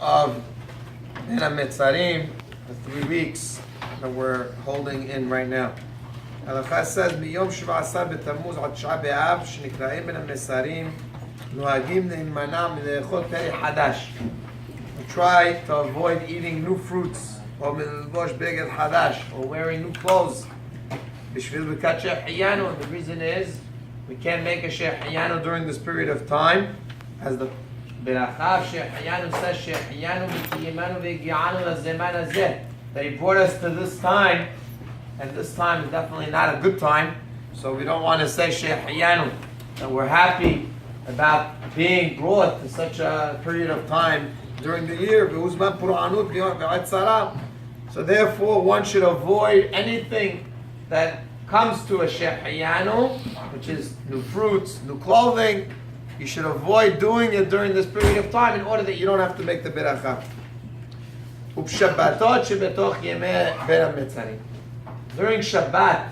of Ben HaMetzarim, the 3 weeks that we're holding in right now. Halachot says, "Miyom 17 b'Tammuz ad 9 b'Av, shenikraim Ben HaMetzarim, nuhagim ne'imana mile'echol peri hadash." We try to avoid eating new fruits, or milbosh beged hadash, or wearing new clothes. B'shvil b'kat shehechiyanu, and the reason is we can't make a shehechiyanu during this period of time, as the Berachav shehechiyanu says, shehechiyanu v'kiyimanu v'gi'anu l'zeman hazeh, that he brought us to this time, and this time is definitely not a good time, so we don't want to say shehechiyanu, that we're happy about being brought to such a period of time during the year. So therefore one should avoid anything that comes to a shehechiyanu, which is new fruits, new clothing. You should avoid doing it during this period of time in order that you don't have to make the beracha. During Shabbat,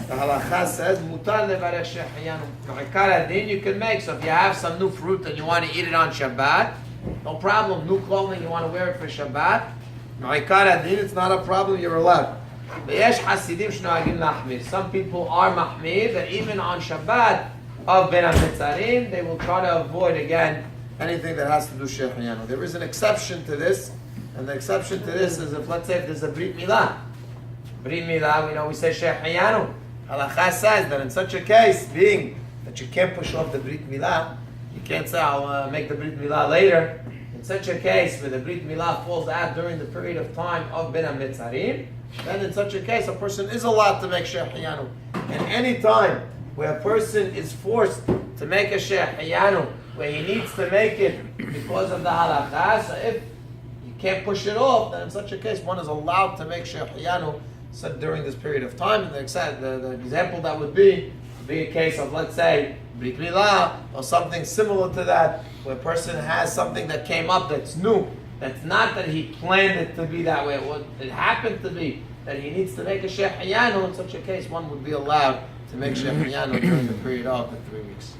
the halacha says, mutar levarech shehechiyanu. You can make, so if you have some new fruit and you want to eat it on Shabbat, no problem. New clothing, you want to wear it for Shabbat, it's not a problem, you're allowed. Some people are mahmir, that even on Shabbat of Ben HaMetzarim, they will try to avoid again anything that has to do shehechiyanu. There is an exception to this, and the exception to this is if, let's say, if there's a brit milah. Brit milah, we say shehechiyanu. Halachah says that in such a case, being that you can't push off the brit milah, you can't say, I'll make the brit milah later. In such a case where the brit milah falls out during the period of time of Ben HaMetzarim, then in such a case a person is allowed to make shehechiyanu. And any time where a person is forced to make a shehechiyanu, where he needs to make it because of the halakha, so if you can't push it off, then in such a case one is allowed to make shehechiyanu during this period of time. And the example that would be a case of, let's say, brit milah or something similar to that, where a person has something that came up that's new, that's not that he planned it to be that way, it happened to be that he needs to make a shehechiyanu. In such a case one would be allowed to make shehechiyanu during the period of the 3 weeks.